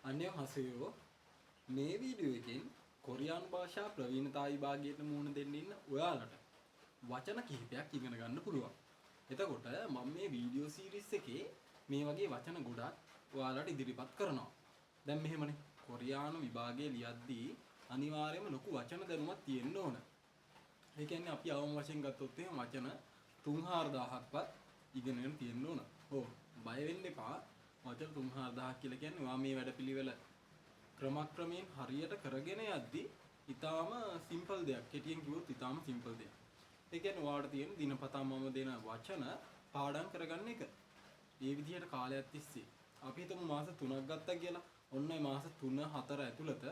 අන්‍යවහසයෝ මේ වීඩියෝ එකෙන් කොරියානු භාෂා ප්‍රවීණතා විභාගයට මුහුණ දෙන්න ඉන්න ඔයාලට වචන කිහිපයක් ඉගෙන ගන්න පුළුවන්. එතකොට මම මේ වීඩියෝ සීරීස් එකේ මේ වගේ වචන ගොඩක් ඔයාලට ඉදිරිපත් කරනවා. දැන් මෙහෙමනේ කොරියානු විභාගයේ ලියද්දී අනිවාර්යයෙන්ම ලොකු වචන දැනුමක් තියෙන්න ඕන. ඒ කියන්නේ අපි අවම වශයෙන් ගත්තොත් එහෙම වචන 3-4000ක්වත් ඉගෙනගෙන තියෙන්න ඕන. ඔව් බය වෙන්න එපා. වචන 3-4000ක් කියලා කියන්නේ ඔයා මේ වැඩපිළිවෙල ක්‍රමක්‍රමයෙන් හරියට කරගෙන යද්දී ඊටාම සිම්පල් දෙයක්. කෙටියෙන් කිව්වොත් ඊටාම සිම්පල් දෙයක්. ඒ කියන්නේ ඔයාලට තියෙන දිනපතා මම දෙන වචන පාඩම් කරගන්න එක. මේ විදිහට කාලයක් තිස්සේ අපි හිතමු මාස 3ක් ගත්තා කියලා. ඔන්න ඒ මාස 3-4 ඇතුළත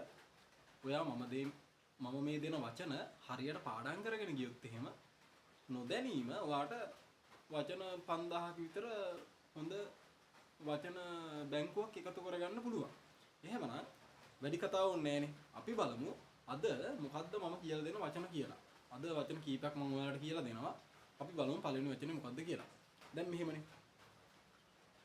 ඔයා මම මේ දෙන වචන හරියට පාඩම් කරගෙන ගියොත් එහෙම නොදැනීම ඔයාට වචන 5000ක විතර හොඳ වචන බැංකුවක් එකතු කරගන්න පුළුවන්. එහෙමනම් වැඩි කතාව ඕනේ නැහනේ. අපි බලමු අද මොකද්ද මම කියලා දෙන වචන කියලා. අද වචන කීපයක් මම ඔයාලට කියලා දෙනවා. අපි බලමු පළවෙනි වචනේ මොකද්ද කියලා. දැන් මෙහෙමනේ.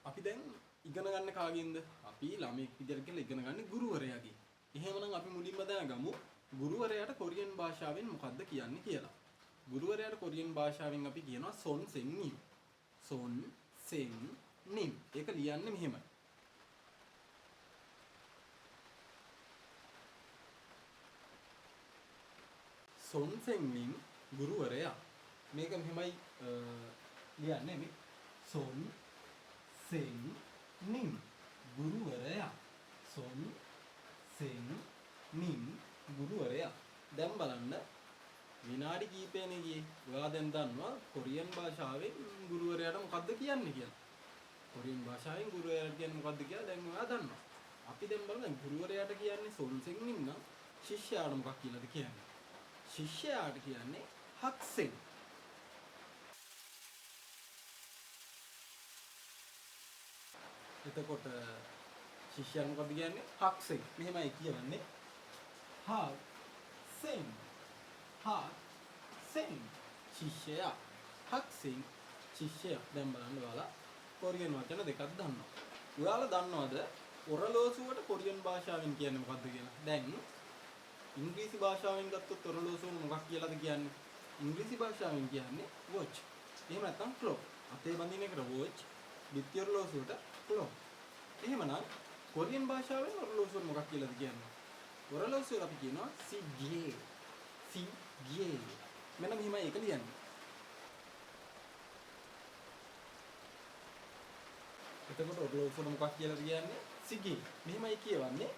අපි දැන් ඉගෙන ගන්න කාගෙන්ද? අපි ළමෙක් විදියට කියලා ඉගෙන ගන්න ගුරුවරයාගෙන්. එහෙමනම් අපි මුලින්ම දැනගමු ගුරුවරයාට කොරියන් භාෂාවෙන් මොකද්ද කියන්නේ කියලා. ගුරුවරයාට කොරියන් භාෂාවෙන් අපි කියනවා සොන් සෙන් නිම්. සොන් සෙන් නිම්. ඒක ලියන්නේ මෙහෙමයි. සොන් සෙන් නිම් ගුරුවරයා. මේක මෙහෙමයි ලියන්නේ මේ සොන් සෙන් නිම් ගුරුවරයා. සොන් සෙන් නිම් ගුරුවරයා. දැන් බලන්න විනාඩි කිහිපයනේ ගියේ. ඔයා දැන් දන්නවා කොරියන් භාෂාවෙන් ගුරුවරයාට මොකද්ද කියන්නේ කියලා. කොරියන් භාෂාවෙන් ගුරුවරයාට කියන්නේ මොකද්ද කියලා දැන් ඔයා දන්නවා. අපි දැන් බලමු ගුරුවරයාට කියන්නේ සොන් සෙන් නිම් නම් ශිෂ්‍යයාට මොකක් කියලාද කියන්නේ? ශිෂ්‍යයාට කියන්නේ හක්සෙන්. එතකොට ශිෂ්‍යයන් මොකද කියන්නේ? හක්සෙන්. මෙහෙමයි කියවන්නේ. හක්සෙන්. හක්සෙන්. ශිෂ්‍යයා. හක්සෙන් ශිෂ්‍යයා. දැන් බලන්න ඔයාලා කොරියන් වචන දෙකක් දන්නවා. ඔයාලා දන්නවද ඔරලෝසුවට කොරියන් භාෂාවෙන් කියන්නේ මොකද්ද කියලා? දැන් ඉංග්‍රීසි භාෂාවෙන් ගත්තොත් ඔරලෝසුව මොකක් කියලාද කියන්නේ? ඉංග්‍රීසි භාෂාවෙන් කියන්නේ watch. එහෙම නැත්නම් clock. අතේ බඳින එකට watch. විත්‍ය ඔරලෝසුවට clock. එහෙමනම් කොරියන් භාෂාවෙන් ඔරලෝසුව මොකක් කියලාද කියන්නේ? ඔරලෝසුව අපි කියනවා සිගේ. සිගේ. මෙන්න මෙහෙමයි ඒක ලියන්නේ. එතකොට ඔරලෝසුව මොකක් කියලාද කියන්නේ? සිගේ. මෙහෙමයි කියවන්නේ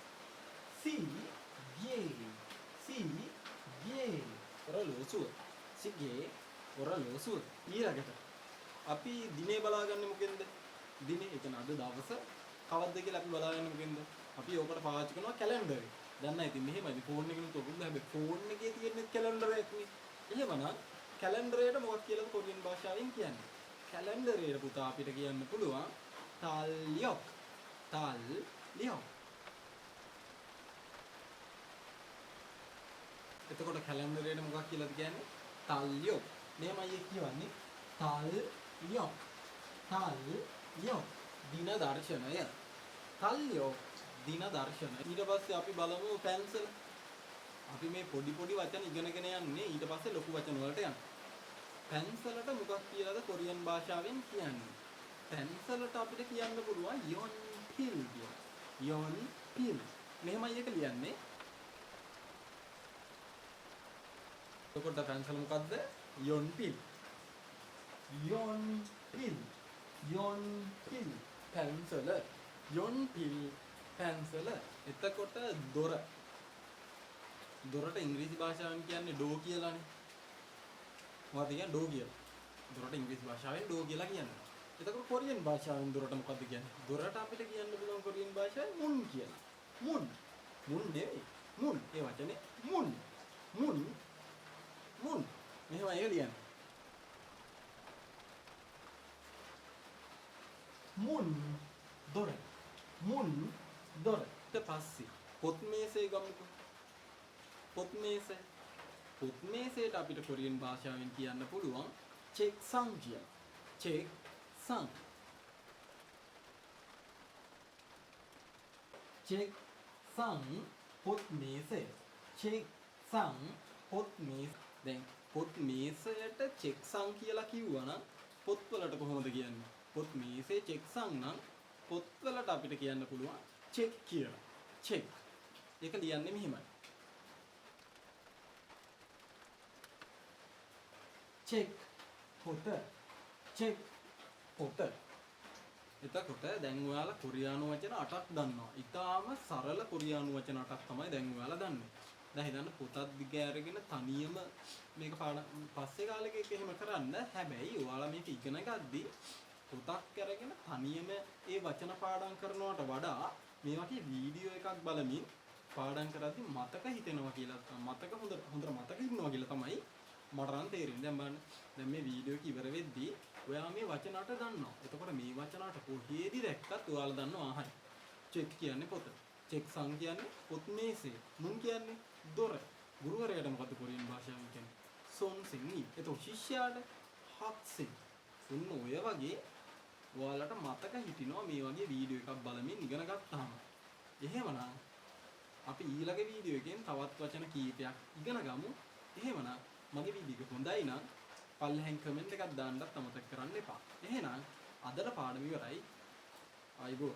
සිගේ. සිගේ. ඔරලෝසුව. සිගේ ඔරලෝසුව. ඊළඟට අපි දිනේ බලාගන්නේ මොකෙන්ද? දිනේ ඒ කියන්නේ අද දවස කවද්ද කියලා අපි බලාගන්නේ මොකෙන්ද? අපි ඕකට පාවිච්චි කරනවා කැලෙන්ඩර් එක. දැන් නෑ ඉතින් මෙහෙමයි ෆෝන් එකෙන් තොගුන්න හැබැයි ෆෝන් එකේ තියෙන කැලෙන්ඩර් එකක් නේ. එහෙමනම් කැලෙන්ඩරේට මොකක් කියලාද කොරියන් භාෂාවෙන් කියන්නේ? කැලෙන්ඩරේට පුතා අපිට කියන්න පුළුවන් තාල්යොක්. තාල්යොක්. එතකොට කැලෙන්ඩරේට මොකක් කියලාද කියන්නේ? තාල්යොක්. මෙහෙමයි කියවන්නේ තාල්යොක්. තාල්යොක්. දින දර්ශනය. තාල්යොක්. දින දර්ශන. ඊට පස්සේ අපි බලමු පැන්සල. අපි මේ පොඩි වචන ඉගෙනගෙන යන්නේ ඊට පස්සේ ලොකු වචන වලට යනවා. පැන්සලට මොකක් කියලාද කොරියන් භාෂාවෙන් කියන්නේ? පැන්සලට අපිට කියන්න පුළුවන් යොන් පිල් කියලා. යොන් පිල්. මෙහෙමයි එක ලියන්නේ. එතකොට පැන්සල මොකද්ද? යොන් පිල්. යොන් පිල්. යොන් පිල්. පැන්සල. යොන් පිල්. පැන්සල. එතකොට දොර. දොරට ඉංග්‍රීසි භාෂාවෙන් කියන්නේ ඩෝ කියලානේ. මොකද කියන්නේ ඩෝ කියලා. දොරට ඉංග්‍රීසි භාෂාවෙන් ඩෝ කියලා කියන්නේ. එතකොට කොරියන් භාෂාවෙන් දොරට මොකද්ද කියන්නේ? දොරට අපිට කියන්න පුළුවන් කොරියන් භාෂාවෙන් මුන් කියලා. මුන්. මුන් නෙවෙයි. මුන්. ඒ වචනේ මුන්. මුන්. මුන්. මෙහෙමයි ඒක ලියන්නේ. මුන් දොර. මුන් දොර. ඊට පස්සේ පොත් මේසේ ගමුකෝ. පොත් මේසේ. පොත් මේසේට අපිට කොරියන් භාෂාවෙන් කියන්න පුළුවන් චෙක් සං කියලා. චෙක් සං. චෙක් සං පොත් මේසය. චෙක් සං පොත් මේස. දැන් පොත් මේසයට චෙක් සං කියලා කිව්වනම් පොත්වලට කොහොමද කියන්නේ? පොත් මේසේ චෙක් සං නම් පොත්වලට අපිට කියන්න පුළුවන් චෙක් කියලා. චෙක්. ඒක ලියන්නේ මෙහෙමයි. චෙක් පොත. චෙක් පොත. එතකොට දැන් ඔයාලා කොරියානු වචන 8ක් දන්නවා. ඊටාම සරල කොරියානු වචන 8ක් තමයි දැන් ඔයාලා දන්නේ. දැන් හිතන්න පොතක් දිග අරගෙන තනියම මේක පස්සේ කාලෙක එහෙම කරන්න. හැබැයි ඔයාලා මේක ඉගෙන ගද්දි පොතක් අරගෙන තනියම ඒ වචන පාඩම් කරනවට වඩා මේ වගේ වීඩියෝ එකක් බලමින් පාඩම් කරද්දි මතක හිතෙනවා කියලා මතක හොඳට මතක ඉන්නවා කියලා තමයි මට නම් තේරෙන්නේ. දැන් බලන්න. දැන් මේ වීඩියෝ එක ඉවර වෙද්දී ඔයා මේ වචන 8 දන්නවා. එතකොට මේ වචන 8 කොහේදි දැක්කත් ඔයාලා දන්නවා හරි. චෙක් කියන්නේ පොත. චෙක් සං කියන්නේ පොත් මේසේ. මුන් කියන්නේ දොර. ගුරුවරයාට මොකද කොරියන් භාෂාවෙන් කියන්නේ? සොන් සිංගි. එතකොට ශිෂ්‍යයාට හක් සිං. උන්න ඔය වගේ ඔයාලට මතක හිටිනවා මේ වගේ වීඩියෝ එකක් බලමින් ඉගෙන ගත්තාම. එහෙමනම් අපි ඊළඟ වීඩියෝ එකෙන් තවත් වචන කීපයක් ඉගෙන ගමු. එහෙමනම් මගේ වීඩියෝ එක හොඳයි නම් පල්ලෙහෙන් කමෙන්ට් එකක් දාන්නත් අමතක කරන්න එපා. එහෙනම් අදට පාඩම ඉවරයි. ආයිබෝ.